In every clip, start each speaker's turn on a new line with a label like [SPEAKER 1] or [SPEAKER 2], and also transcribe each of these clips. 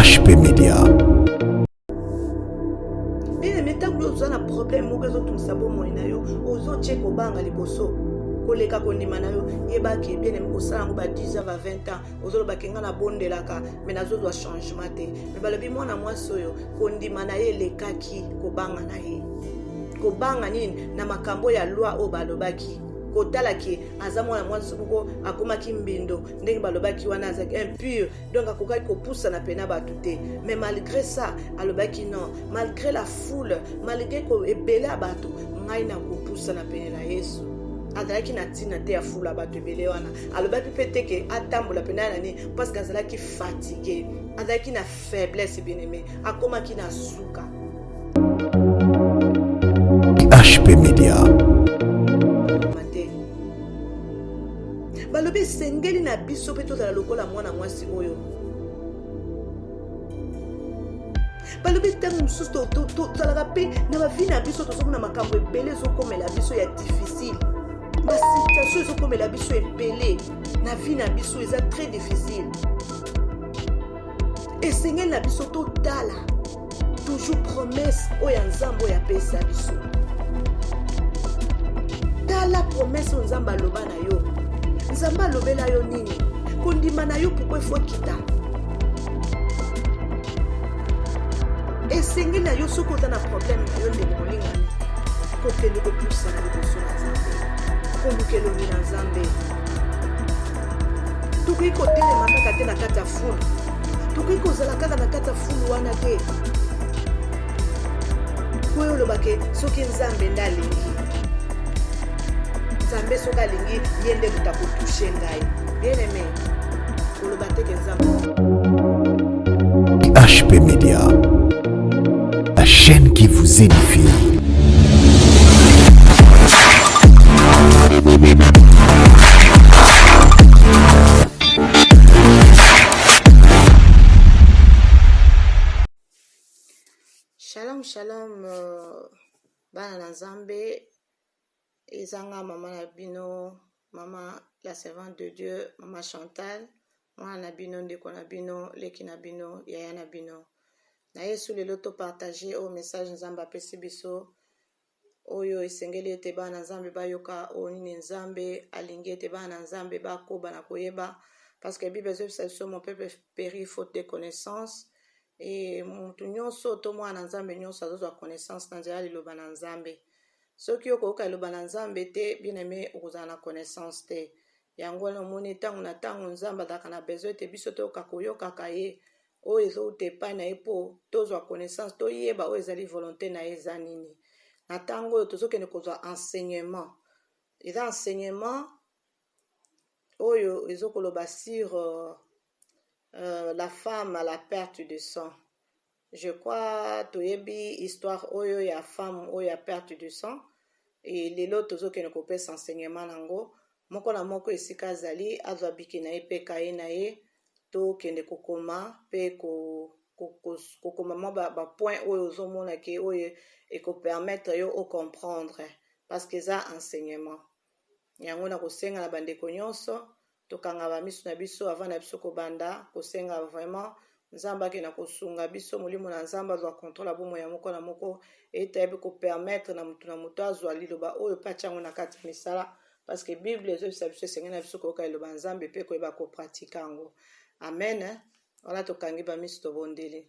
[SPEAKER 1] HP Media.
[SPEAKER 2] Bien mais tant que vous avez un problème, vous avez tout ça bon moyen yo, vous avez ko banga liboso. Koleka kondima na yo yebaki bien aimé kosala ngo ba 10 ans 20 ans ozolo bakenga na bondelaka mais nazo doit changement te mais balobi mwana mwasi oyo kondima na ye lekaki kobanga na ye kobanga nini na makambo ya loi o balobaki kotala ki aza mwana mwasi moko akomaki mbindo ndenge balobaki wana azaki impur donc akokaki kopusa na pena batu te mais malgré ça alobaki non malgré la foule malgré ko ebele abatu ngai na kopusa na pena na Yesu azalaki na tina te ya fula bato ebele wana alobaki pe te ke atambola pena nani parce que azalaki fatigué azalaki na faiblesse bien aimé akomaki na suka.
[SPEAKER 1] HP Media.
[SPEAKER 2] Balobi sengeli na biso pe tozala lokola mwana mwasi oyo balobi ntango mosusu tozalaka pe na bavi na biso tozomona makambo ebele ezokomela biso ya difficile basituation ezokomela biso ebele na vi na biso eza très difficile esengeli na biso totala toujours promesse oyo ya nzambe oyo apesa biso tala promesse oyo nzambe aloba na yo nzambe alobela yo nini kondima na yo pourkoi efo kita esengeli na yo soki oza na problème na yo ndenge molingani kokende kopusa na liboso na nzambe koluka elongi na nzambe tokoki kotelema kaka te na kati ya fulu tokoki kozala kaka na kati ya fulu wana te koyo olobake soki nzambe nde alingi nzambe soki alingi ye nde kuta kotushe ngai bien aimé koloba teke nzambe.
[SPEAKER 1] HP Media, la chaîne qui vous édifie.
[SPEAKER 2] Shalom shalom bana na nzambe ezanga mama na bino mama la servante de Dieu mama Chantal mwana na bino ndeko na bino leki na bino yaya na bino na yesu lelo to partager au message nzambe apesi biso oyo esengeli ete bana nzambe bayoka oyo nini nzambe alingi ete bana nzambe bakoba na koyeba parce que bible ezobisa biso mon peuple périt faute de connaissance et mutu nyonso to mwana nzambe nyonso azozwa connaissance na nzela liloba na nzambe soki okoyoka liloba na nzambe te bien aimé okozala na connaissance te yango wana omoni ntango na ntango nzambe azalaka na besoin ete biso toyoka koyokaka ye oyo ezouta epai na ye mpo tozwa connaissance toyeba oyo ezali volonté na ye eza nini na ntango oyo tozokende kozwa enseignement eza enseignement oyo ezokoloba sur la femme à la perte de sang. Je crois toyebi histoire oyo ya femme oyo ya perte de sang et lelo tozokende kopesa enseignement nango moko na moko esika azali azwa biki na ye pe kaye na ye tokende kokoma pe kokoma mwa bapoint oyo ozomona ke oyo ekopermettre yo ocomprendre parce que eza enseignement yango na kosenga na bandeko nyonso tokanga bamiso na biso avant na biso kobanda kosenga vraiment nzambe akena kosunga biso molimo na nzambe azwa contrôle ya bomoi ya moko na moko ete ayebi kopermettre na motu azwa liloba oyo mpe atia yango na kati ya misala parce que bible ezobisa biso esengeli na biso koyoka liloba nzambe mpe koyeba kopratike yango amen wana tokangi bamiso tobondeli.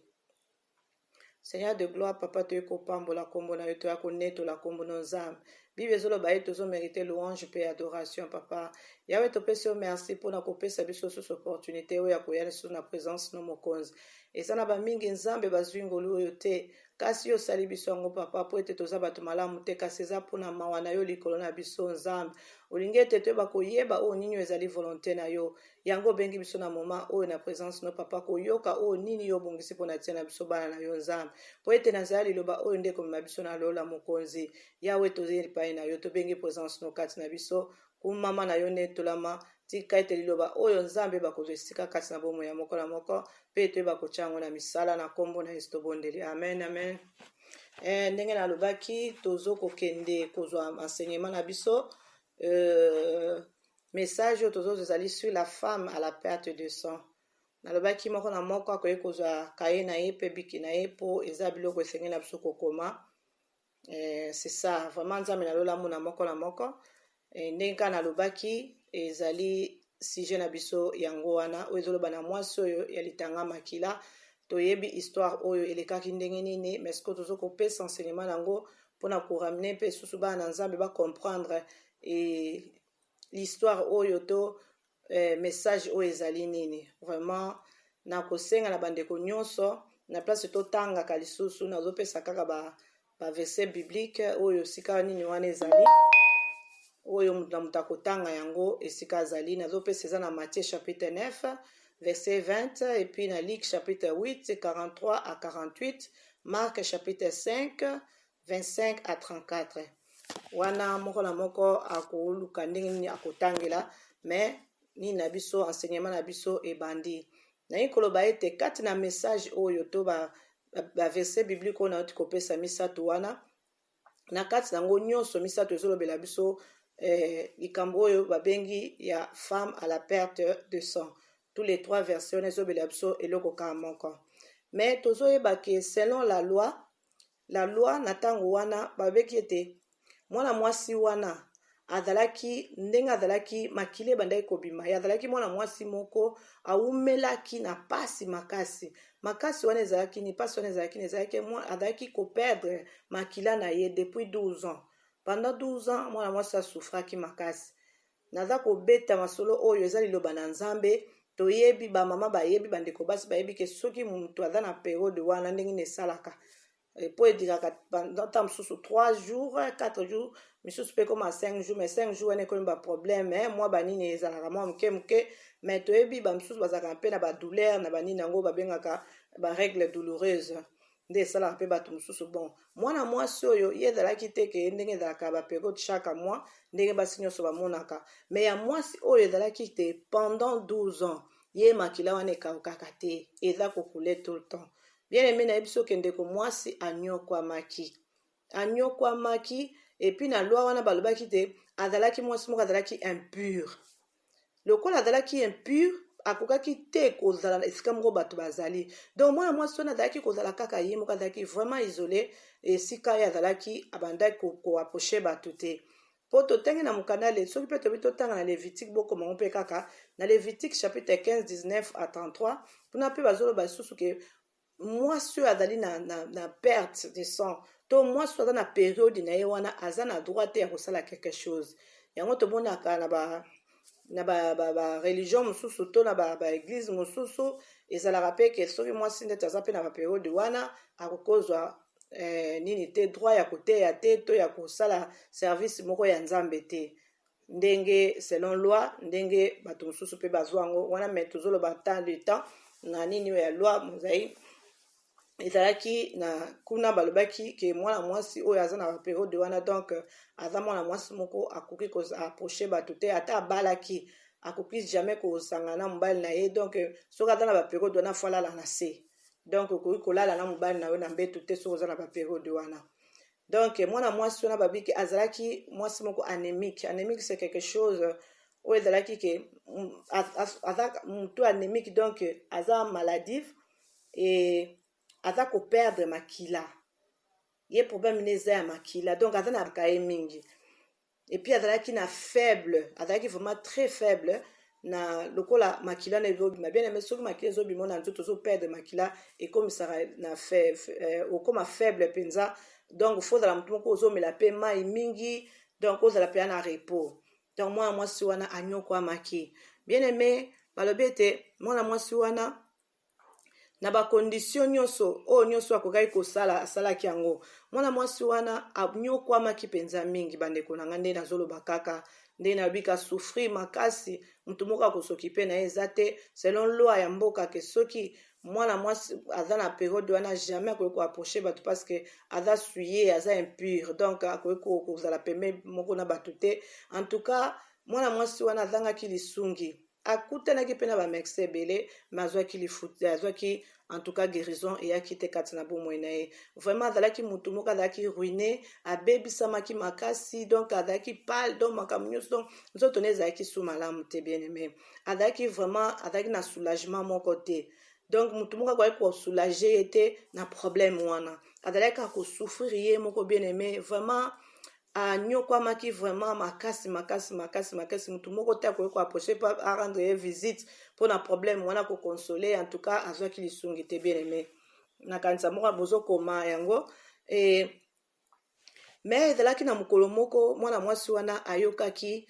[SPEAKER 2] Seigneur de gloire, papa, tu es kopambola kombo na yo, tu es konetola kombo na nzambe. Bible ezoloba ye tozo mériter louange pe adoration papa. Yawe topesi yo merci pour na kopesa biso sous opportunité oyo ya koya sous na présence no mokonzi. Eza na ba mingi nzambe bazwi ngolu oyo te. Kasi yo sali biso yango papa po ete toza bato malamu te kasi eza mpona mawa na yo likolo na biso nzambe. Olingi ete toyeba koyeba oyo nini ezali volonté na yo. Yango bengi biso na moment oyo na présence no papa koyoka oyo nini yo bongisi mpona tia na biso bana na yo nzambe. Po ete nazala liloba oyo nde komema biso na lola mokonzi. Yawe tozeli pai na yo tobengi présence no kati na biso kumama na yo netolama tika ete liloba oyo nzambe bakozwa esika kati na bomoi ya moko na moko pe toyeba kotia yango na misala na kombo na Yesu tobondeli amen amen. Ndenge nalobaki tozo kokende kozwa enseignement na biso message oyo tozozali sur la femme à la perte de sang nalobaki moko na moko akoki kozwa kaye na ye mpe biki na ye mpo eza biloko esengeli na biso kokoma. C'est ça vraiment nzambe nalolamu na moko na moko. Ndenge kaka nalobaki ezali sujet na biso yango wana oyo ezoloba na mwasi oyo ya litanga makila. Toyebi histoire oyo elekaki ndenge nini mais siko tozo kopesa enseignement nango mpona koramene mpe susu bana na nzambe bacomprendre l'histoire oyo to message oyo ezali nini. Vraiment na kosenga na bandeko nyonso na place totangaka lisusu nazopesa kaka ba verset biblique oyo sika nini wana ezali oyo mutu akotanga yango esika azali. Nazopesa eza na Matthieu chapitre 9 verset 20 et puis na Luc chapitre 8 43 à 48, Marc chapitre 5 25 à 34. Wana moko na moko akoluka ndenge nini akotangela mais nini na biso enseignement na biso ebandi. Na koloba ete kati na message oyo to ba verset biblique oyo nauti kopesa misato wana na kati nango nyonso misato ezolobela biso likambo oyo babengi ya femme à la perte de sang. Tous les trois versets on ezobela biso eloko kaka moko. Mais tozoyeba ke selon la loi na tango wana babeki ete mwana mwasi wana azalaki ndenge azalaki makili ebandaki kobima ye azalaki mwana mwasi moko awumelaki na pasi makasi wana ezalaki ni pasi wana ezalaki azalaki koperdre makila na ye depuis 12 ans. Pendant 12 ans mwana mwasi asufraki makasi. Naza kobeta masolo oyo eza liloba na Nzambe. Toyebi ba mama bayebi bandeko basi bayebi ke soki mutu aza na periode wana ndenge nesalaka po edikaka pendant mosusu 3 jours 4 jours misusu pe koma 5 jours mais 5 jours wana ekomi ba problème mwa banini ezalaka mwa moke mais toyebi ba misusu bazalaka mpe na badouleur na banini yango babengaka barègle douloureuse nde esalaka mpe bato mosusu. Bon mwana mwasi oyo ye ezalaki te ke ndenge ezalaka baperiode chaque mois ndenge basi nyonso bamonaka mais ya mwasi oyo ezalaki te pendant 12 ans ye makila wana ekawukaka te eza kokule tout le temps. Bien aimé na yebiso ke ndeko mwasi anyokwamaki epuis na loi wana balobaki te azalaki mwasi moko azalaki impur. Lokola azalaki impur akokaki te kozala esika moko bato bazali. Donc mwana mwasi wana azalaki kozala kaka ye moko azalaki vraiment isolé esika ye azalaki abandaki koapproche bato te. Po totangi na mokanda soki mpe tobi totanga na Lévitique bokoma mpe kaka na Lévitique chapitre 15 19 à 33 mpona mpe bazoloba lisusu ke mwasi oyo azali na perte de sang to mwasi oyo aza na periode na ye wana aza na droit te ya kosala quelque chose. Yango tomonaka na ba religion mosusu to na ba église mosusu ezalaka mpe ke soki mwasi ndeti aza mpe na baperiode wana akokozwa nini te droit ya koteya te to ya kosala service moko ya Nzambe te ndenge selon loi ndenge bato mosusu mpe bazwa yango wana. Mais tozoloba temps de temps na nini ya loi mozai ezalaki na kuna balobaki ke mwana mwasi oyo aza na baperiode wana donc aza mwana mwasi moko akoki koapproche bato te ata abalaki akoki jamais kosangana na mobali na ye. Donc soki aza na baperiode wana fo alala na se donc okoki kolala na mobali na yo na mbeto te soki oza na baperiode wana. Donc mwana mwasi wana babiki azalaki mwasi moko anémique. Anémique c'est quelque chose oyo ezalaki ke aza mutu anémique donc aza maladif et aza koperdre makila ye problème neza ya makila donc aza na kaye mingi et puis azalaki na faible azalaki vraiment très faible na lokola makila na ezobima. Bien aimé soki makila ezobima na nzoto ozoperdre makila ekomisaka na okoma faible mpenza donc faut ozala mutu moko ozomela mpe mai mingi donc ozala mpe na repos. Donc mwana mwasi wana anyokwamaki. Bien aimé balobi ete mwana mwasi wana na ba condition nyonso oyo nyonso akokaki kosala asalaki yango. Mwana mwasi wana anyokwamaki mpenza mingi bandeko na nga nde nazoloba kaka nde nabika souffrir makasi mutu moko akosoki mpe na ye eza te selon loi ya mboka ke soki mwana mwasi aza na periode wana jamais akoki koapproche bato parce que aza souillé aza impur donc akoki kozala peme moko na bato te. En tout cas mwana mwasi wana azangaki lisungi akutanaki mpe na bamerse ebele me azwaki en tout cas guérison eyaki te kati na bomoi na ye. Vraiment azalaki motu moko azalaki ruiné, abebisamaki makasi, donc azalaki pale, donc makambo nyonso, donc nzoto ne ezalaki su malamu te bien aimé. Azalaki vraiment azalaki na soulagement moko te. Donc motu moko akoki kosoulage ye te na problème wana, azalaki akosouffrir ye moko bien aimé, vraiment anyokwamaki vraiment makasi mutu moko te akoki koapproche mpo arendre ye visite mpo na problème wana kokonsole. En tout cas azwaki lisungi te bien aimé, nakanisa moko bozokoma yango. Me ezalaki na mokolo moko mwana mwasi wana ayokaki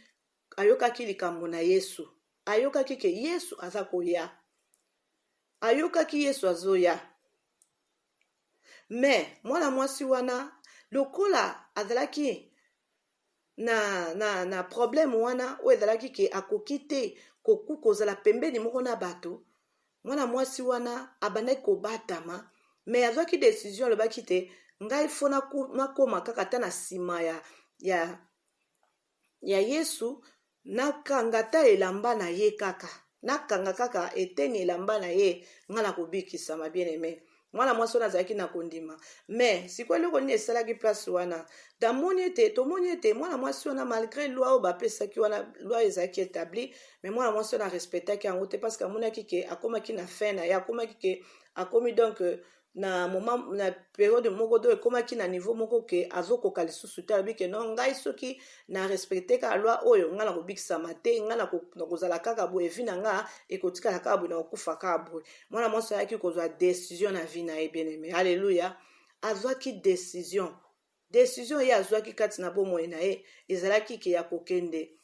[SPEAKER 2] likambo na Yesu, ayokaki ke Yesu aza koya, ayokaki Yesu azoya. Me mwana mwasi wana lokola azalaki na problème wana oyo ezalaki ke akoki te kozala pembeni moko na bato, mwana mwasi wana abandaki kobatama. Me azwaki décision alobaki te ngai fo nakoma kaka ta na nsima ya Yesu, nakanga ta elamba na ye kaka, nakanga kaka eteni elamba na ye nga na kobikisama bien aimé. Mwana mwasi wana azalaki na kondima. Me sikoyo eloko nini esalaki place wana, tomoni ete mwana mwasi wana malgré loi oyo bapesaki wana, loi ezalaki établi, me mwana mwasi wana arespectaki yango te, parce que amonaki ke akomaki na fin na ye, akomaki ke akomi donc na moment na période moko do ekomaki na niveau moko ke azokoka lisusu te, alobi ke non ngai soki na respecte ka loi oyo nga na kobikisama te, nga na kozala kaka boye, vi na nga ekotikala kaka boye, na kokufa kaka boye. Mwana mwasi ayaki kozwa décision na vie na ye bien aimé, alléluia. Azwaki décision ye azwaki kati na bomoi na ye ezalaki ke ya kokende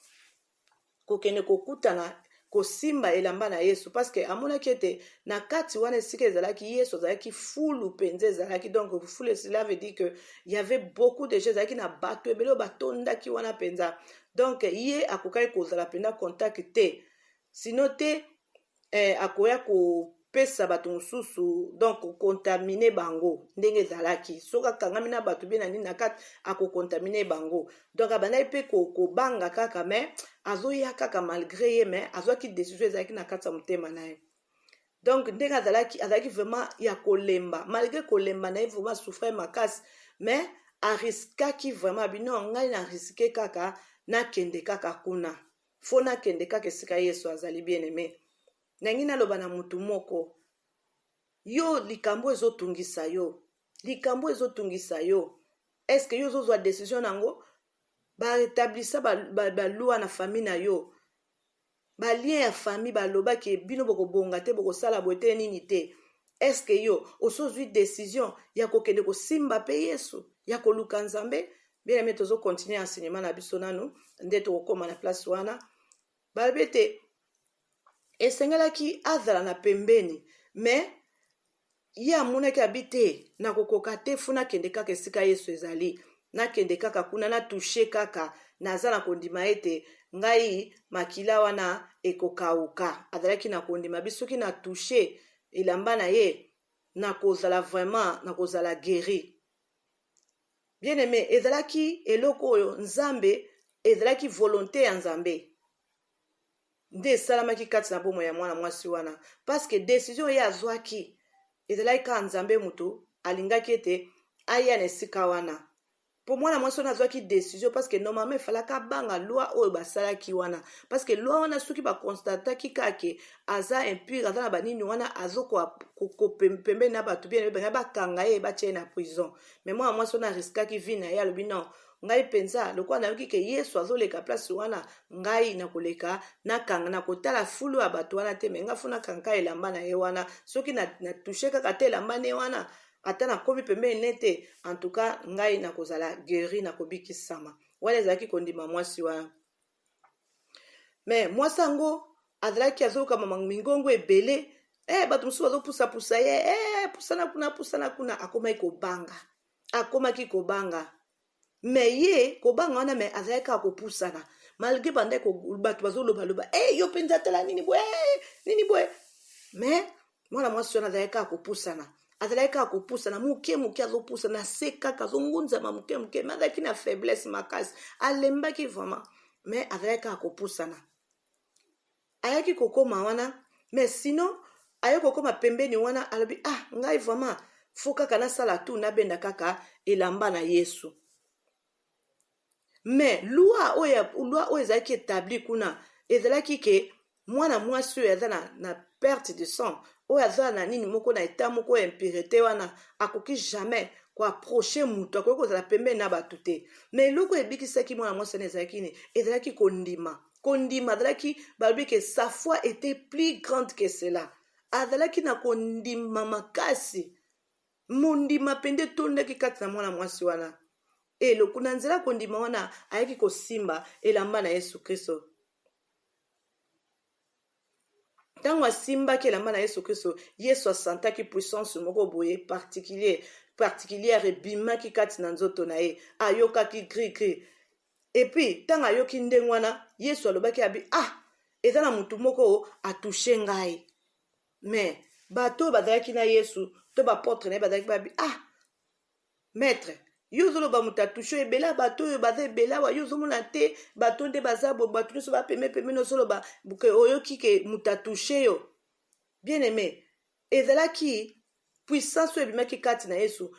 [SPEAKER 2] kokutana kosimba elamba na Yesu, parce que amonaki ete na kati wana esika ezalaki Yesu azalaki fulu penza ezalaki, donc fulu cela veut dire que il y avait beaucoup de gens, ezalaki na bato ebele batondaki wana penza, donc ye akokaki kozala penza contact te, sino te akoya kopesa bato mosusu, donc kontamine bango ndenge ezalaki, soki akangami na bato bien na nini na kati akokontamine bango, donc abandaki mpe kobanga kaka, me azoya kaka malgré ye, me azwaki décision ezalaki na kati ya motema na ye. Donc ndenge azalaki vraiment ya kolemba, malgré kolemba na ye vraiment souffrir makasi, me ariskaki vraiment bino ngai na riske kaka nakende kaka kuna, fo nakende kaka esika Yesu azali bien aimé. Nangi naloba na mutu moko, yo likambo ezotungisa yo, est-ce que yo ozozwa décision nango barétablissa balua na famille na yo, balien ya famille baloba ke bino bokobonga te, bokosala boye te nini te, est-ce que yo osozwi décision ya kokende kosimba pe Yesu, ya koluka Nzambe? Bien aimé, tozo continuer enseignement na biso nanu nde tokokoma na place wana balobi ete esengelaki azala na pembeni, me ye amonaki abi te nakokoka te funa kende kaka esika Yesu ezali, nakende kaka kuna na touche kaka, naza na kondima ete ngai makila wana ekokauka. Azalaki na kondima bisoki na touche elamba na ye nakozala vraiment nakozala guéri. Bien aimé, ezalaki eloko oyo Nzambe, ezalaki volonté ya Nzambe nde esalamaki kati na bomoi ya mwana mwasi wana, parce que décision ye azwaki ezalaki kaka Nzambe mutu alingaki ete aya na esika wana. Po mwana mwasi wana azwaki décision, parce que normalement efalaka banga loi oyo basalaki wana, parce que loi wana soki bakonstataki kake aza impure, aza na banini wana azokopembeni na bato bien benga bakanga ye batie na prison. Mais mwana mwasi wana ariskaki vi na ye, alobi non, ngai penza lokola nayoki ke Yesu azoleka place wana, ngai nakoleka nakanga nakotala fulu ya bato wana te, me nga funa kanga elamba na ye wana, soki na touche kaka te elamba ne wana ata nakomi pembeni nete, en tout cas ngai nakozala guéri, nakobikisama. Wana ezalaki kondima mwasi wana. Me mwasi yango azalaki azokama mingongo ebele, bato mosusu bazopusapusa ye, pusana kuna, akomaki kobanga. Me ye kobanga wana, me azalaki kaka kopusana, malgré banda bato bazoloba yo penza tala nini boye, me mwana mwasi wana azalaki kaka kopusana, azalaki kaka kopusana muke azopusana se kaka azongunzama muke, me azalaki na faiblesse makasi, alembaki vraiment, me azalaki kaka kopusana. ayaki kokoma wana, mais sinon ayaki kokoma pembeni wana alobi ngai vraiment fo kaka nasala tu nabenda kaka elamba na Yesu. Mais loi oyo ezalaki établi kuna ezalaki ke mwana mwasi oyo aza na perte de sang, oyo aza na nini moko na état moko ya impurité wana akoki jamais koapproche mutu, akoki kozala pembeni na bato te. Mais eloko ebikisaki mwana mwasi wana ezalaki nini? Ezalaki kondima. Kondima azalaki balobi ke sa foi était plus grande que cela. Azalaki na kondima makasi. Mondima pende tondaki kati na mwana mwasi wana. Eloko na nzela kondima wana ayaki kosimba elamba na Yesu Kristo. Tango asimbaki elamba na Yesu Kristo, Yesu asantaki puissance moko boye particulière ebimaki kati na nzoto na ye, ayokaki gri. Et puis tango ayoki ndenge wana, Yesu alobaki abi eza na mutu moko atouche ngai. Mais bato bazalaki na Yesu, to bapotre na ye bazalaki babi maître, yo zoloba mutu atouche ebela bato oyo baza ebela wa yo zomona te bato nde baza bo bato nyonso bapeme no zoloba buke oyoki ke mutu atouche yo. Bien aimé, ezalaki puissance oyo ebimaki kati na Yesu,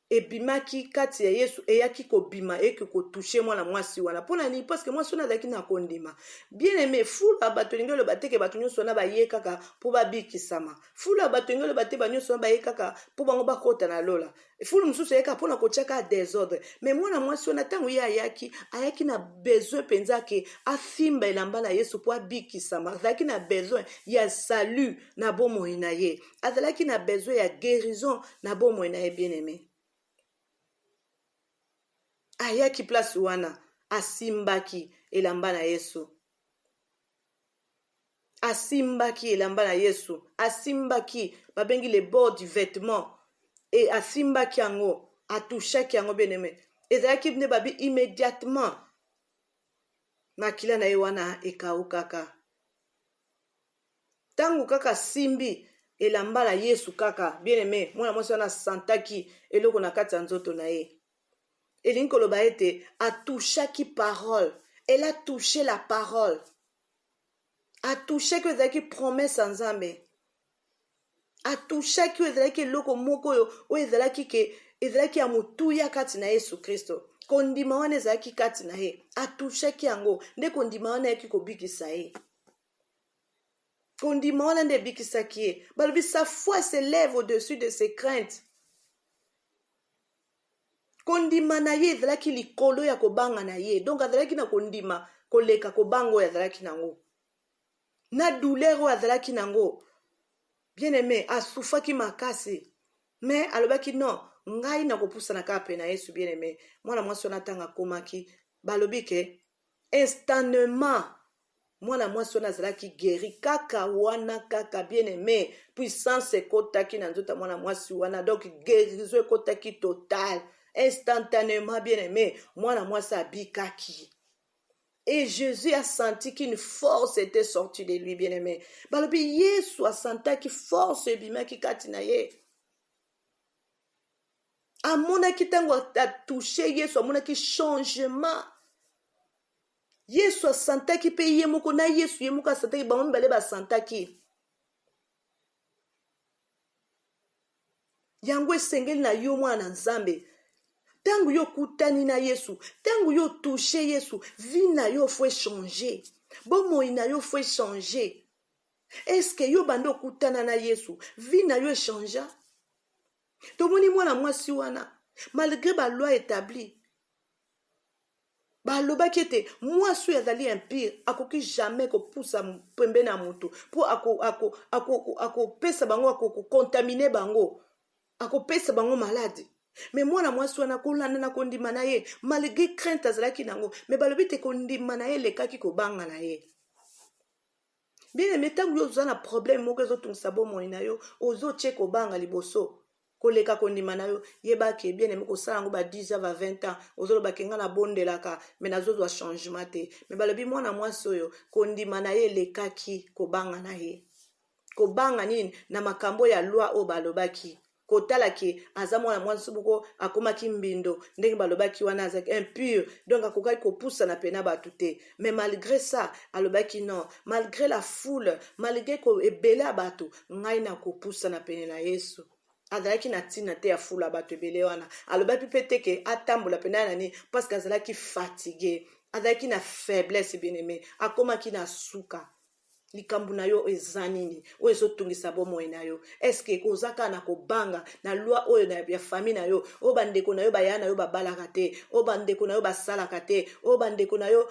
[SPEAKER 2] ebimaki kati ya Yesu eyaki kobima eke kotouche mwana mwasi wana. Pona ni parce que mwasi wana azalaki na kondima. Bien aimé, fula bato lingi oloba te ke bato nyonso wana baye kaka po babikisama. Fula bato lingi oloba te ba nyonso wana baye kaka po bango bakota na lola. Fulu mosusu ayeka pona kotiaka désordre. Mais mwana mwasi wana tango ye ayaki na besoin penza ke afimba elamba na Yesu po abikisama. Azalaki na besoin ya salut na bomoi na ye. Azalaki na besoin ya guérison na bomoi na ye, bien aimé. Ayaki place wana asimbaki elamba na Yesu. Asimbaki elamba na Yesu. Asimbaki babengi le bord du vêtement. Et asimbaki yango, atouchaki yango, bien aimé. Ezalaki bine babi immédiatement. Makila na ye wana ekaukaka. Tangu kaka simbi elamba na Yesu kaka, bien aimé, mwana mwasi wana santaki eloko na kati ya nzoto na ye. Elingi koloba ete atouchaki parole. Elle a touché la parole. Atouchaki ezalaki promesse ya Nzambe. Atouchaki ezalaki eloko moko oyo ezalaki ya motuya kati na Yesu Kristo. Kondima wana ezalaki kati na ye. Atouchaki yango nde kondima wana yaki kobikisa ye. Kondima wana nde ebikisaki ye. Balobi sa foi s'élève au-dessus de ses craintes. Kondima na ye ezalaki likolo ya kobanga na ye. Donc azalaki na kondima koleka kobango ya azalaki nango. Na douleur oyo azalaki nango. Bien aimé, asufaki makasi. Mais alobaki non, ngai na kopusa na kape na Yesu, bien aimé. Mwana mwasi wana tanga komaki, balobi ke instantanément mwana mwasi wana azalaki guéri kaka wana kaka, bien aimé. Puissance ekotaki na nzota mwana mwasi wana, donc guérison ekotaki total. Instantanément, bien aimé, mwana mwasi abikaki. Et Jésus a senti qu'une force était sortie de lui, bien aimé. Balobi Yesu a senti que force ebimaki kati na ye. Amonaki tango a touché Yesu, amonaki changement. Yesu a senti pe ye moko na Yesu ye moko a senti ba mbale ba sentaki. Yango esengeli na yo mwana Nzambe. Tango yo kutani na Yesu, tango yo touché Yesu, vie na yo faut changer. Bomoi na yo faut changer. Est-ce que yo bando kutana na Yesu, vie na yo change? Tomoni mwana mwasi wana, malgré ba loi établie, ba loba kete mwasi yazali impire, akoki jamais ko poussa pembe na mutu, pour ako pesa bango, ako contaminer bango, ako pesa bango malade. Mais mwana mwasi wana kolanda na kondima na ye, malgré crainte azalaki nango, mais balobi te kondima na ye lekaki kobanga na ye. Bien aimé, tango yo zana problème moko ezotungisa bomoi na yo, ozotie kobanga liboso, koleka kondima na yo, yebaki bien aimé kosala ngo ba 10 ans, ba 20 ans, ozoloba kenga na bondelaka, mais nazozwa changement te. Mais balobi mwana mwasi oyo, kondima na ye lekaki kobanga na ye. Kobanga nini na makambo ya loi o balobaki. kotala ki aza mwana mwasi moko akomaki mbindo ndenge balobaki wana azaki impur donc akokaki kopusana pena bato te mais malgré ça alobaki non malgré la foule malgré ko ebele ya bato ngai nakopusana pene na Yesu azalaki na ntina te ya fula bato ebele wana alobaki mpe te ke atambola pena nani parce que azalaki fatigué azalaki na faiblesse bien aimé akomaki na suka likambo na yo eza nini oyo ezotungisa bomoi na yo eske kozaka na kobanga na lwa oyo ya famille na yo oyo bandeko na yo baya na yo babalaka te oyo bandeko na yo basalaka te oyo bandeko na yo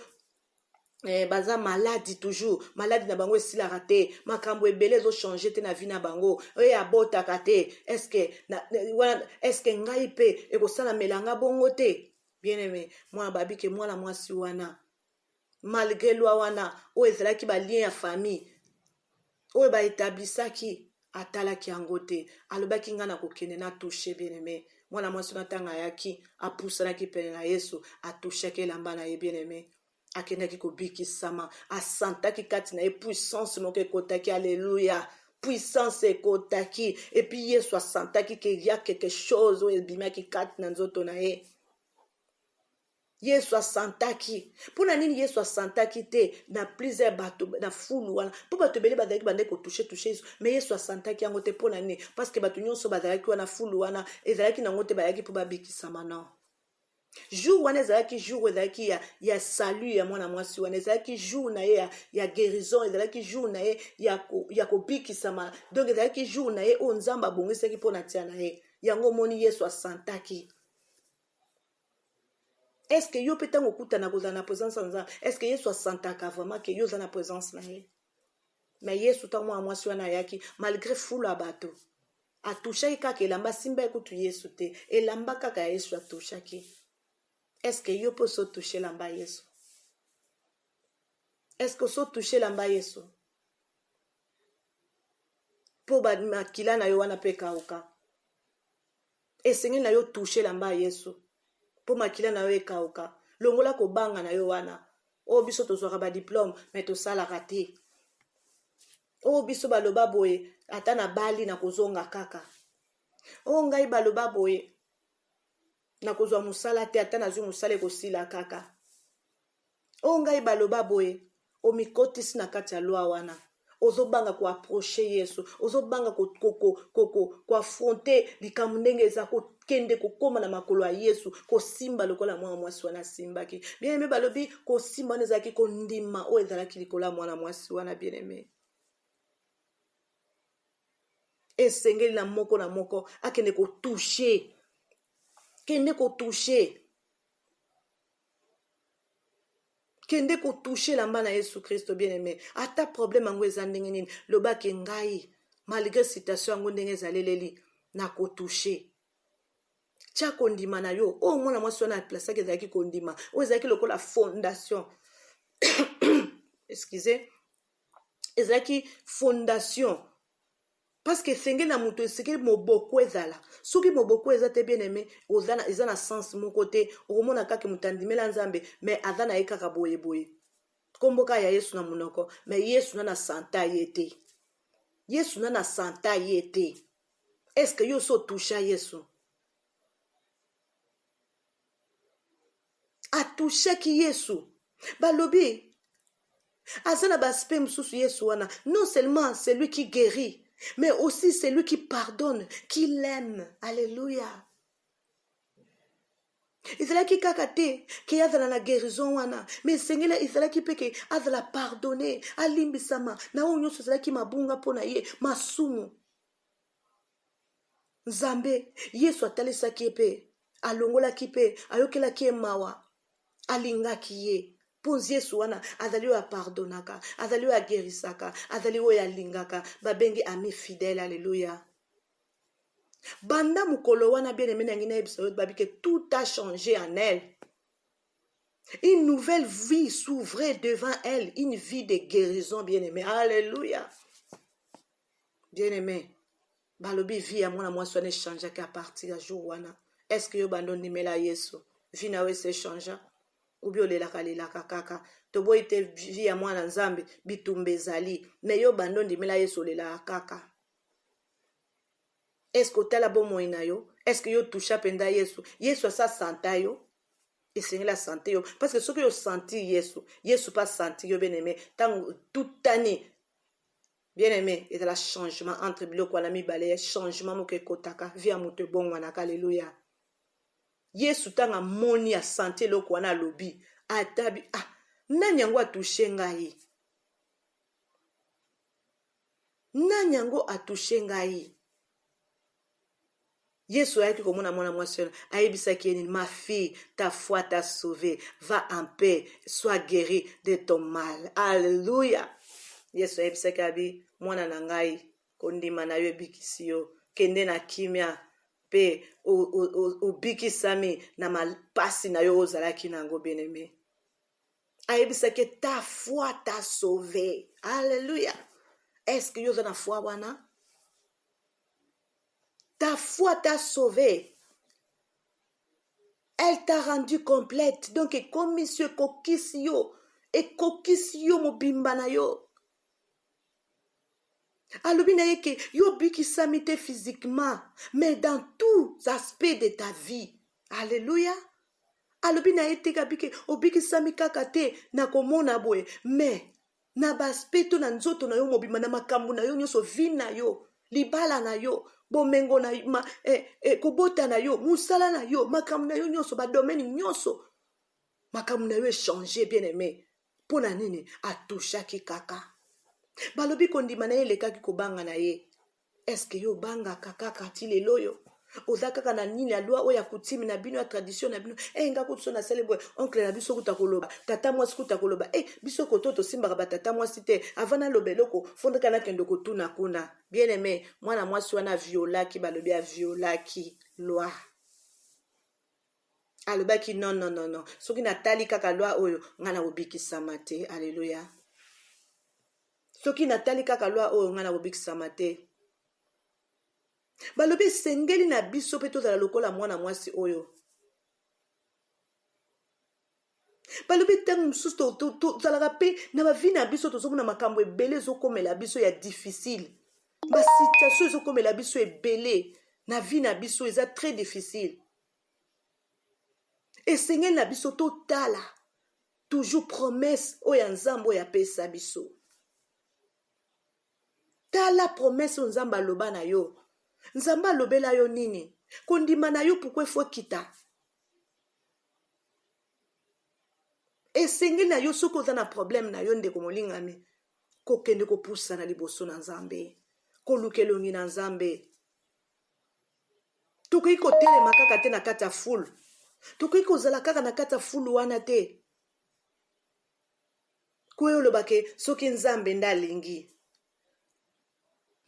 [SPEAKER 2] baza maladi toujours maladi na bango esilaka te makambo ebele ezochange te na vie na bango oyo abotaka te eske ngai mpe ekosala melanga bongo te bien aimé mwana babike mwana mwasi wana malgré loi wana oyo ezalaki balien ya famille oyo baetablisaki atalaki yango te alobaki nga na kokende na touche bien aimé mwana mwasi wana ntango ayaki apusanaki pene na Yesu atushaki elamba na ye bien aimé akendaki kobikisama asantaki kati na ye puissance moko ekotaki alleluya puissance ekotaki epuis Yesu asantaki ke ya quelque chose oyo ebimaki kati na nzoto na ye Yesu asantaki mpona nini Yesu asantaki te na plusieurs bato na fulu wana mpo bato ebele bazalaki bande kotouche Yesu mais Yesu asantaki yango te mpona nini parce que bato nyonso bazalaki wana fulu wana ezalaki nango te bayaki mpo babikisama non jour wana ezalaki jour ezalaki ya salut ya mwana mwasi wana ezalaki jour na ye ya guérison ezalaki jour na ye ya kobikisama donc ezalaki jour na ye oyo Nzambe abongisaki mpona tia na ye yango moni Yesu asantaki. Est-ce que yo peut-être okutana kozala na présence ya Nzambe est-ce que Yesu asantaka vraiment que yo za na présence na ye mais Yesu ntango mwana mwasi wana ayaki malgré fulu ya bato atushaki kaka elamba simba ekutu Yesu te elamba kaka ya Yesu atushaki. Est-ce que yo peut se toucher l'amba Yesu? Est-ce que so toucher l'amba Yesu? Po ba makila na yo wana pe kauka. Esengeli na yo toucher l'amba Yesu. Po makila na yo ekauka. Longola ko banga na yo wana. O biso tozwaka ba diplôme mais to sala raté. O biso baloba boye ata na bali na kozonga kaka. O ngai baloba boye na kozwa musala te ata nazwi musala ekosila kaka oyo ngai baloba boye omikotisi na kati ya lwa wana ozobanga koaproche Yesu ozobanga koafronte likambo ndenge eza kokende kokoma na makolo ya Yesu kosimba lokola mwana mwasi wana asimbaki bien aimé balobi kosimba wana ezalaki kondima oyo ezalaki likolo ya mwana mwasi wana bien aimé esengeli na moko akende kotouche kende kotouche lamba na Yesu Kristo bien aimé ata problème yango eza ndenge nini lobaki ngai malgré situation yango ndenge ezaleleli na kotouche tia kondima na yo oyo mwana mwasi wana aplasaki ezalaki kondima oyo ezalaki lokola fondation excusez ezalaki fondation parce que senge na muto esengeli moboko ezala soki moboko eza te bien aimé eza na sens moko te okomona kaka moto andimela Nzambe mais aza na ye kaka boye komboka ya Yesu na monoko mais Yesu na santa ye te Yesu na santa ye te. Est-ce que yo so toucha Yesu atouche ki Yesu balobi azana baspe mususu Yesu wana non seulement c'est lui qui guérit mais aussi c'est lui qui pardonne, qui l'aime. Alléluia. Izalaki kakate ki azala na guérison wana mais sengela izalaki peke azala pardonner alimbisama na onyo sozalaki mabunga pona ye masumu Nzambe Yesu atalisaki pe alongolaki pe ayokelaki mawa alingaki ye Ponzi Yesu wana azali oyo pardonaka azali oyo agerisaka azali oyo alingaka babengi ami fidèle. Alléluia. Banda mukolo wana bien aimé nangina ebiso babi que tout a changé en elle. Une nouvelle vie s'ouvrait devant elle, une vie de guérison bien aimé. Alléluia. Bien aimé. Balobi vie à moi moi sonne changer qu'à partir du jour wana. Est-ce que yo bando nimela Yesu? Vie na we se changer. Ubi olelaka kaka tobo ite vie ya mwana Nzambe bitumbe ezali mais yo bando ndimela Yesu olelaka kaka Est-ce que tu as la bonne moyen yo? Est-ce que yo toucha penda Yesu? Yesu sa santa yo? Et c'est la santé yo. Parce que ce que yo senti Yesu pas senti yo bien aimé. Tant toute année. Bien aimé, et la changement entre biloko na mi balé, changement mo ke kotaka, via mo te bon wana, alléluia. Yesu tanga moni a santé loko wana lobi, atabi nani yango a touché ngai? Nani yango a touché ngai? Yesu ayaki komona mwana mwasi ayebisaki ye, ma fille, ta foi t'a sauvée, va en paix, sois guérie de ton mal. Alléluia. Yesu ayebisaki abi mwana na ngai, kondima na yo ebikisi yo, kende na kimia pe obikisami na malpasi na yo ozalaki nango bien-aimé. Ayebisaki ta foi t'a sauvé. Alléluia. Est-ce que yo za na foi wana? Ta foi t'a sauvé. Elle t'a rendu complète. Donc, comme monsieur kokisio, et kokisio mobimba na yo. Alobi na yeke, yo bikisami te physiquement, mais dans tous aspects de ta vie. Alléluia. Alobi na yete kabike, obikisami kaka te na komona boye, mais na baspect to na nzoto na yo mobimba na makambu na yo nyonso vi na yo, libala na yo, bomengo na yo, kobota na yo, musala na yo, makambu na yo nyonso, ba domaine nyonso, makambu na yo changer bien aimé. Pona nini atushaki kaka. Balobi kondima na ye lekaki kobanga na ye. Est-ce que yo banga kaka kati lelo yo? Oza kaka na nini ya loi oya kutimi na bino ya tradition na bino. Nga kutu so na selebo oncle na biso kuta koloba, tata mwasi kuta koloba. Biso kototo simbaka ba tata mwasi te. Avana lobeloko fondaka na kendo kotuna kuna. Bien aimé, mwana mwasi wana violaki balobi ya violaki loi. Alobaki non. Soki natali kaka loi oyo ngana obikisama te. Alléluia. Soki natali kaka loi oyo ngana obikisama te. Balobi sengeli na biso pe tozala lokola mwana mwasi oyo. Balobi tangu msusu tozalaka pe na bavi na biso tozomona makambo ebele ezokomela biso ya difficile. Basituation ezokomela biso ebele na vi na biso eza très difficile. Esengeli na biso totala toujours promesse oyo nzambe oyo apesa biso. Tala promesse oyo nzambe aloba na yo. Nzamba lobela yo nini? Kondima na yo pourquoi faut kita? Esengeli na yo soko za na problème na yo ndeko molingami. Kokende ko pusa na liboso na nzambe. Kolukelongi na nzambe. Tokoki kotelema kaka te na kata full. Tokoki kozala kaka na kata full wana te. Kwe olobake soki nzambe ndalingi.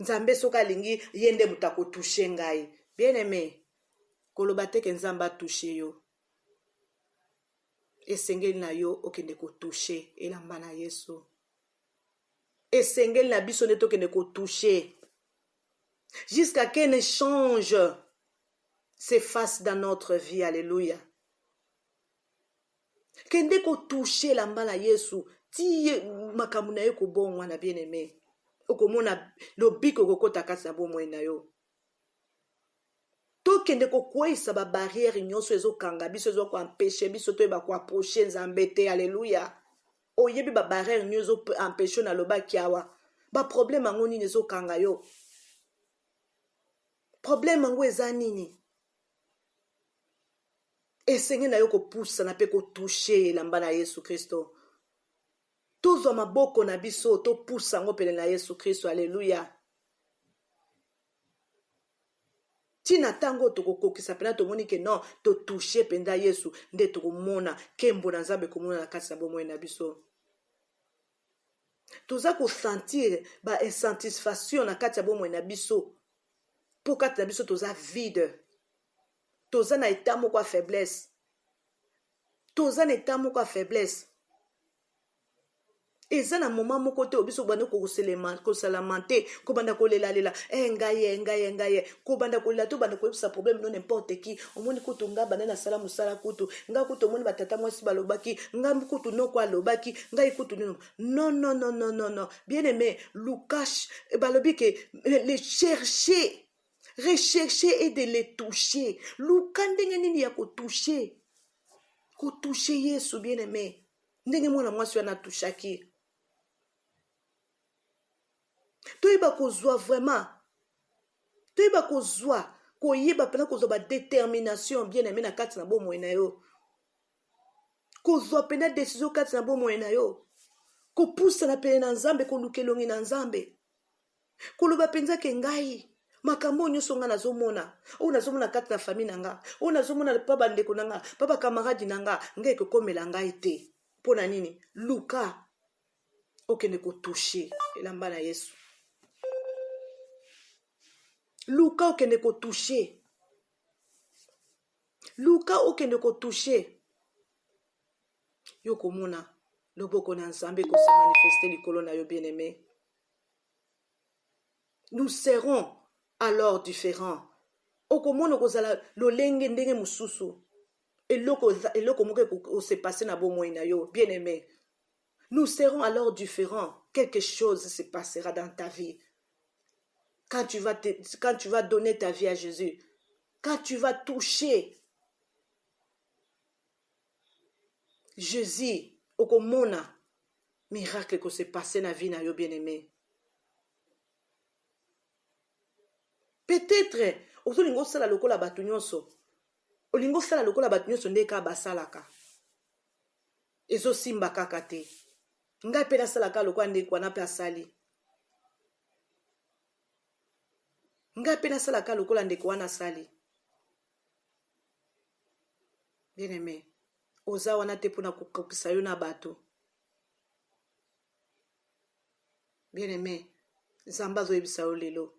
[SPEAKER 2] Nzambe soka lingi yende mutako touche ngai. Bien aimé, koloba te ke nzamba touche yo. Esengeli na yo okende ko touche elamba na Yesu. Esengeli na biso nde tokende ko touche. Jusqu'à qu'un échange s'efface dans notre vie. Alléluia. Kende ko touche elamba na Yesu. Ti makamu na yo ko bongwa na bien aimé. Okomona lobiko kokota kasa bomwe na yo. Tokende kokwesa ba barrière nyonso ezokanga biso ezoko empêcher biso to ba ko approcher nzambe te. Alléluia. Oyebi ba barrière nyonso empêcher na lobaki awa. Ba problème ngo nini ezokanga yo. Problème ngo eza nini? Esenge na yo ko poussa na pe ko toucher lamba na Yesu Kristo. Tozo maboko na biso to poussa ngo pele na Yesu Kristo. Alléluia. Tina tango tokokokisa pena tomoni ke non to toucher penda Yesu nde tokomona kembo na nzambe komona na kasa bomwe na biso. Toza ko sentir ba insatisfaction na kati ya bomwe na biso. Po kati na biso toza vide. Toza na état moko faiblesse. Toza na état moko faiblesse. Eza na moment moko te obiso banda ko salamante ko banda ko lela ngaye ko banda ko lela to banda ko sa problème non n'importe qui omoni kutu nga banda na sala musala kutu nga kutu omoni batata mwasi balobaki nga kutu noko alobaki nga kutu non bien aimé Lucas balobi que les chercher Rechercher et de les toucher. Luka ndenge nini ya toucher. Ko toucher Yesu bien-aimé. Ndenge mwana mwasi wana touchaki. Toyeba kozwa vraiment. Toyeba kozwa. Koyeba pena kozwa ba détermination bien-aimé na kati na bomoi na yo. Kozwa pena décision kati na bomoi na yo. Kopusa na pene na Nzambe kolukelongi na Nzambe. Koloba penza ke ngai. Makambo nyonso nga nazomona. O nazomona kati na famille nanga. O nazomona pa bandeko nanga, pa ba camarade nanga, nga ekokomela ngai te. Pona nini? Luka okende ko toucher elamba na Yesu. Luka okende ko toucher. Luka okende ko toucher. Yo komona loboko na Nzambe ko se manifester likolo na yo bien-aimé. Nous serons alors différents. Okomona kozala lolenge ndenge mususu. Eloko moko se passer na bomoi na yo bien-aimé. Nous serons alors différents. Quelque chose se passera dans ta vie. Quand tu vas donner ta vie à Jésus, quand tu vas toucher Jésus, okomona miracle que se passer na vie na yo bien-aimé. Peut-être olingo sala lokola batu nyonso. Olingo sala lokola batu nyonso ndeka basalaka. Ezo simba kaka te. Nga pe na salaka lokola ndeko na pe asali. Nga pe na salaka lokola ndeko wana sali. Bien-aimé, oza wana te pona kokokisa yo na bato. Bien-aimé, Nzambe azoyebisa yo lelo.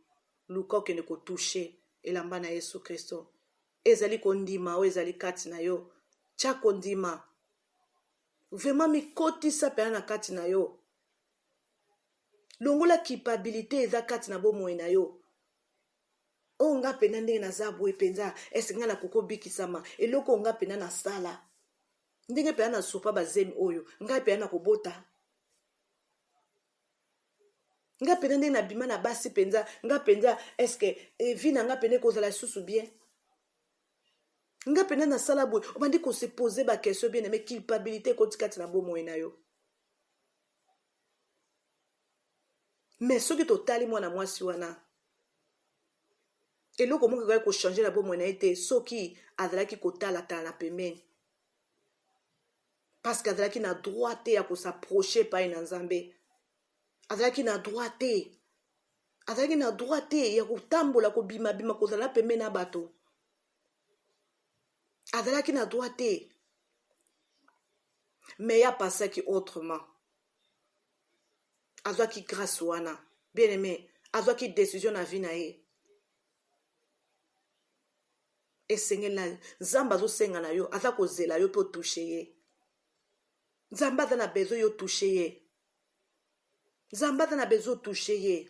[SPEAKER 2] Luka okende ko toucher elamba na Yesu Kristo. Ezali kondima o ezali kati na yo. Tia kondima. Vraiment mikotisa pena na kati na yo. Longola culpabilité eza kati na bomoi na yo. O nga pena ndenge na zabu epenza esinga na koko bikisama. Eloko nga pena na sala. Ndenge pena na sopa bazemi oyo. Nga pena na kobota. Nga pena ndenge na bima na basi penza. Nga penza eske vina nga pena kozala susu bien. Nga pena na sala boy. Obandi ko se poser ba question bien mais culpabilité kotikati na bomoi na yo. Mais soki totali mwana mwasi wana. Eloko moko ko changer na bomoi na ete soki azalaki kotala tala pembeni. Parce que azalaki na droit te ya ko s'approcher pa ina Nzambe. Azalaki na droit te. Azalaki na droit te ya kotambola ko bima kozala pembeni na bato. Azalaki na droit te. Mais ya passaki autrement. Azwaki grâce wana. Bien aimé, azwaki décision na vie na ye. Esengela Nzambe azosenga na yo, aza kozela yo po toucher ye. Nzambe aza na besoin yo toucher ye. Nzambe aza na besoin toucher ye.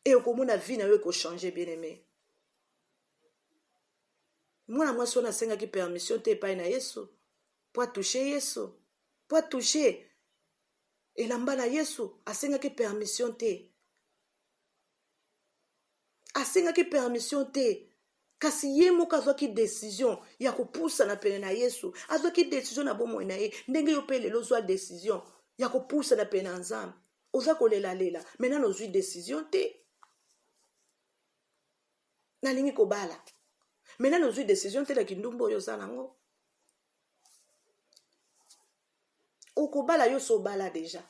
[SPEAKER 2] Et okomona vie na yo ko changer bien aimé. Mwana mwasi wana asengaki permission te epai na Yesu. Po toucher Yesu. Po toucher elamba na Yesu. Asengaki permission te. Asengaki permission te. Kasi ye moko azwaki décision ya kopusa na pene na Yesu. Azwaki décision na bomoi na ye. Ndenge yo pe lelo zwa décision ya kopusa na pene na Nzambe. Oza kolela lela. Maintenant ozwi décision te. Nalingi kobala. Maintenant ozwi décision te la kindumbo oyo zanango. Okobala yo so bala déjà.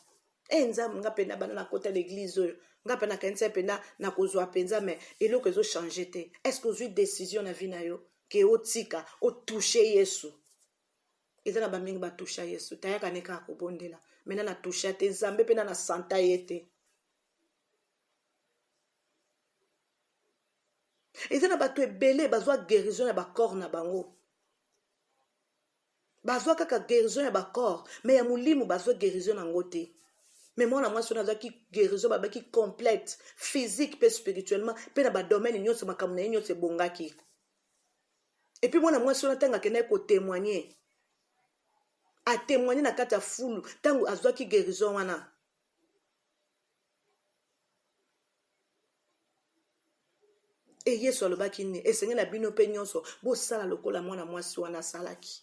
[SPEAKER 2] Nzambe nga pena bana na kota l'église oyo. Nga pena kanisa pena na kozwa penza mais eloko ezo changer te. Est-ce que ozwi décision na vie na yo ke otika o toucher Yesu? Eza na bamingi ba toucher Yesu. Tayaka neka kobondela. Mena na toucher te Nzambe pena na santa yete. Eza na bato ebele bazwa guérison ya ba corps na bango. Bazwa kaka guérison ya ba corps, mais ya mulimu bazwa guérison na ngote. Mais moi, moi, je suis qui guérison, qui complète, physique, et spirituellement, et dans le domaine, il y a bongaki. Et puis, moi, je suis qui témoigner. À témoigner dans la foule, tant que je suis guérison, wana. E Yesu alobaki nini? Esenge na bino pe nyonso bosala lokola mwana mwasi wana asalaki.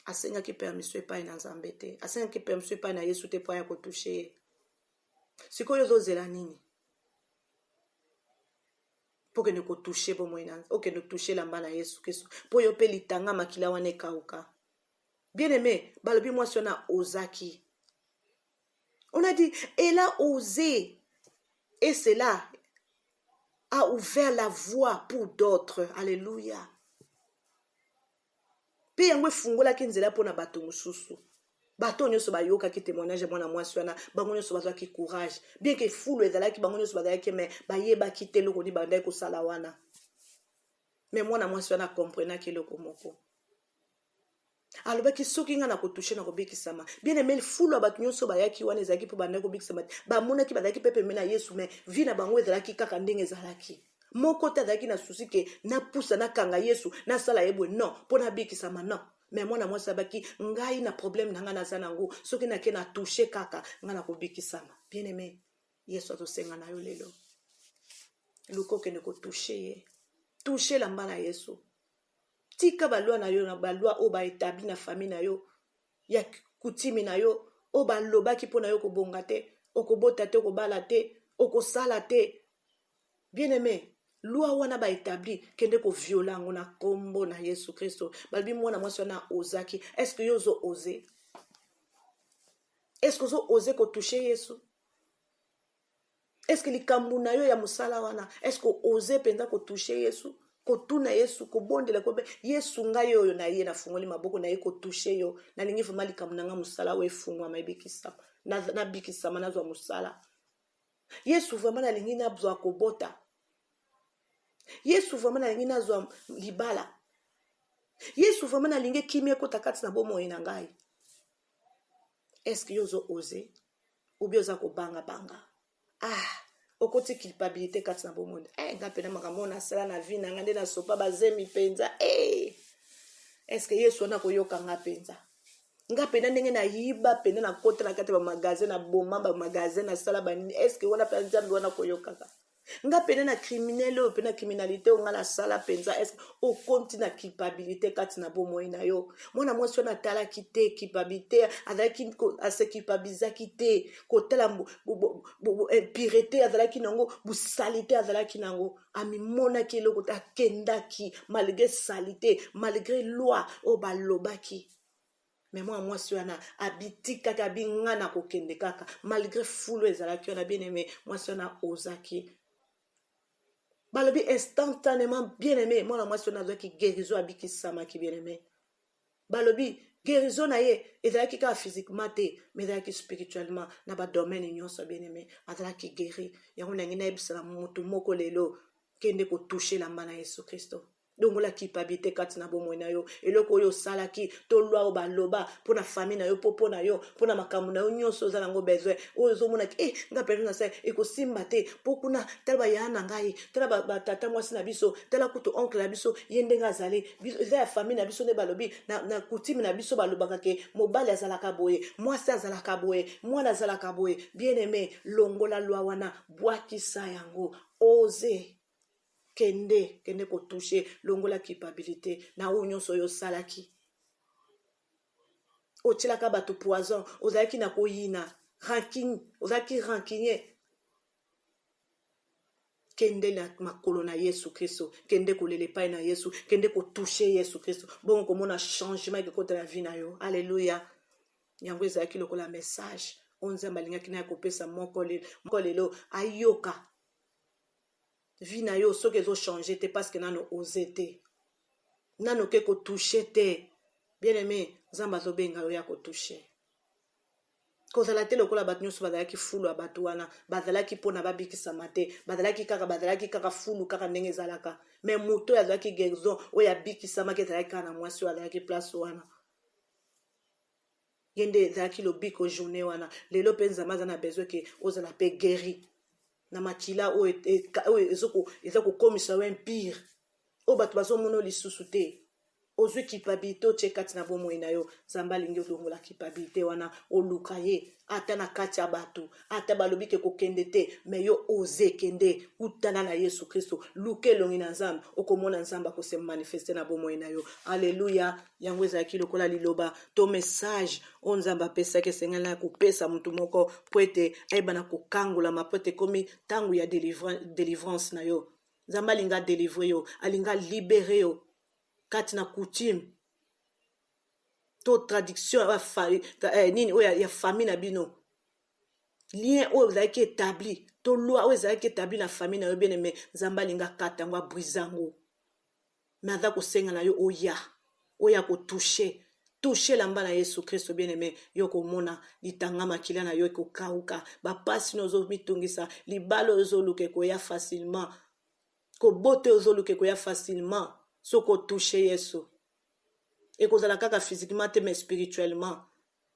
[SPEAKER 2] Asengaki permission epai na Nzambe te. Asengaki permission epai na Yesu te po ya kotouche ye. Sikoyo ozozela nini? Po ke ne kotouche po moina. Oke ne touche lamba na Yesu Kristo. Po yo pe litanga makila wana ekauka. Bien aimé, balobi mwasi wana ozaki. On a dit, elle a osé. Et cela a ouvert la voie pour d'autres. Alléluia. Pe yango fungola ki nzela pona bato mususu. Bato nyonso bayoka ki témoignage mwana mwasi wana, bango nyonso bazwa ki courage. Bien que fulu ezalaki bango nyonso bazalaki mais bayeba ki te loko ni bandai ko sala wana. Mais mwana mwasi wana comprena ki loko moko. Alobaki soki nga na ko toucher na ko bikisama. Bien aimé fulu bato nyonso bayaki wana ezalaki po bandai ko bikisama. Ba monaki bazalaki pepe mena Yesu mais vi na bango ezalaki kaka ndenge ezalaki. Moko tazaki na susi ke na pusa na kanga Yesu na sala yebwe non pona bikisama non. Mais moi na moi sabaki ngai na problème na nga na zanango soki na ke na toucher kaka nga na ko bikisama. Bien aimé Yesu atosenga na yo lelo. Luko ke ne ko toucher ye. Toucher lamba na Yesu. Tika balwa na yo na balwa o ba établi na famille na yo. Ya kutimi na yo o ba lobaki pona yo ko bonga te, o ko bota te, o ko bala te, o ko sala te. Bien aimé loi wana ba établi kende ko violango na kombo na Yesu Kristo. Balbi mwana mwasi wana ozaki. Est-ce que yo zo osé? Est-ce que zo osé ko toucher Yesu? Est-ce que likambu na yo ya musala wana? Est-ce que osé penda ko toucher Yesu? Ko tuna Yesu ko bondela ko be Yesu ngai yo na ye na fungoli maboko na ye ko toucher yo. Na lingi fuma likambu na nga musala we fungwa mabikisa. Na bikisa manazwa musala. Yesu vraiment na lingi na bzwa ko bota. Yesu vraiment na lingi na zwa libala. Yesu vraiment na lingi kimia ko takati na bomo ina ngai. Est-ce que yozo osé ou bien oza ko banga banga? Okoti culpabilité kati na bomo. Nga pena makambo na sala na vie na ngande na sopa bazemi penza. Est-ce que Yesu na ko yoka nga penza? Nga pena ndenge na yiba pena na kota na kati ba magasin na boma ba magasin na sala ba. Est-ce que wana penza ndo na ko yoka ka? Nga pena na criminel ou pena criminalité ou nga la sala penza est-ce o konti na culpabilité kati na bomo ina yo mona mwasi na tala kite culpabilité azalaki ko ase culpabiliza kite ko tala impureté azalaki nango bu salité azalaki nango ami mona ki loko ta kendaki malgré salité malgré loi o balobaki. Mais moi suis na abiti kaka binga na kokende kaka malgré foule ezalaki na bien aimé moi suis na ozaki. Balobi instantanément bien aimé moi na suis na qui guérison abiki sama ki bien aimé. Balobi guérison na ye ezalaki ka physiquement te mais ezalaki spirituellement na ba domaine nyonso bien aimé azalaki guéri yango na ngina ebisala mutu moko lelo kende ko toucher la mana Yesu Kristo. Donc la culpabilité kati na bomo na yo eloko yo salaki to lwa o baloba pona famille na yo popo na yo pona makamu na yo nyonso za nango besoin ozo mona ki nga perdre na sa ekosimba te pokuna tala ya na ngai tala ba tata mwasi na biso tala kuto oncle na biso yende nga zale biso za famille na biso ne balobi na kutimi na biso balobaka ke mobali azalaka boye mwasi azalaka boye mwana azalaka boye bien aimé longola lwa wana bwakisa yango oser kende ko toucher longola culpabilité na union soyo salaki o tilaka bato poison ozaki na koyina ranking ozaki rancunier kende na makolo na Yesu Kristo kende ko lele pai na Yesu kende ko toucher Yesu Kristo bon comme on a changement de côté la vie na yo alléluia yango ezaki lokola message onza malinga kina ko pesa moko lelo ayoka vie na yo soki ezo changer te parce que nano osé te nano ke ko toucher te bien aimé nzambe azobenga yo ya ko toucher kozala te lokola bato nyonso bazalaki fulu ya bato wana bazalaki mpona babikisama te bazalaki kaka fulu kaka ndenge ezalaka mais moto oyo azalaki guérison oyo abikisamaki ezalaki kaka na mwasi oyo azalaki place wana ye nde ezalaki lobiko journée wana lelo mpe nzambe aza na besoin ke ozala mpe guéri na makila oyo eza kokomisa yo empire oyo bato bazomona lisusu te ozwi culpabilité otie kati na bomoi na yo, nzambe alingi olongola culpabilité wana oluka ye ata na kati ya bato, ata balobi ke kokende te, me yo oze kende kutana na Yesu Kristo, luka elongi na nzambe, okomona nzambe akose manifeste na bomoi na yo. Alleluya. Yango ezalaki lokola liloba to message o nzambe apesaki esengeli na kopesa mutu moko po ete ayebana kokangolama, po ete komi ntango ya délivrance na yo. Nzambe alinga délivre yo, alinga libere yo kati na coutume to tradition nini oyo ya famille na bino, lien oyo ezalaki établi to loi oyo ezalaki établi na famille na yo bien aimé, nzambe alinga kata yango abrise yango. Me aza kosenga na yo oya touche lamba na Yesu Kristo bien aimé, yo komona litanga makila na yo ekokauka, bapasi nozo mitungisa, libalo ozoluka koya facilement, kobote ozoluka koya facilement, soko touche Yesu. Ekozala kaka physiquement te mais spirituellement,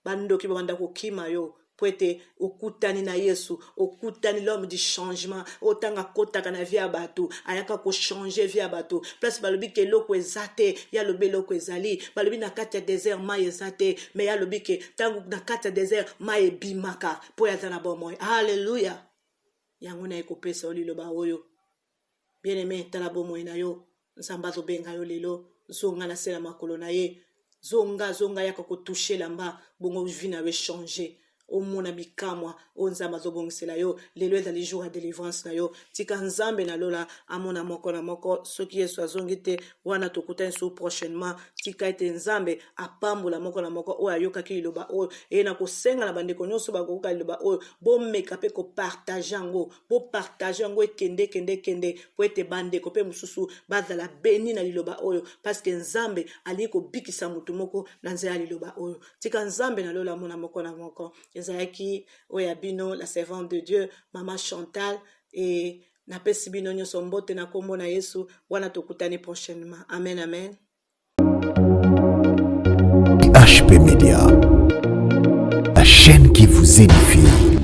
[SPEAKER 2] bandoki babanda kokima yo po ete okutani na Yesu, okutani l'homme du changement, otanga kotaka na vie ya bato, ayaka ko changer vie ya bato. Place balobi ke loko ezate, ya lobi loko ezali, balobi na kati ya désert ma ezate, mais ya lobi ke tango na kati ya désert ma ebimaka po ya zana bomoi. Alléluia. Yango na ekopesa oliloba oyo. Bien aimé, tala bomoi na yo, nzamba zo benga yo lelo, zonga na sela makolo na ye, zonga yaka ko toucher lamba, bongo vie na we changer. O mona bikamwa o nzamba zo bongisela yo lelo ezali jour ya délivrance na yo, tika nzambe na lola amona moko na moko, soki Yesu azongi te wana tokutani so prochainement, tika ete nzambe apambola moko na moko oyo ayokaki liloba oyo na kosenga na bandeko nyonso bakokoka liloba oyo bomeka pe ko partage yango, bo partage yango kende po ete bandeko pe mususu bazala beni na liloba oyo, parce que nzambe ali ko bikisa mutu moko na nzela liloba oyo. Tika nzambe na lola mona moko na moko ezalaki oya bino la servante de Dieu Maman Chantal, et na pesi bino nyonso mbote na kombo na Yesu, wana tokutani prochainement. Amen, amen.
[SPEAKER 1] HP Media, la chaîne qui vous édifie.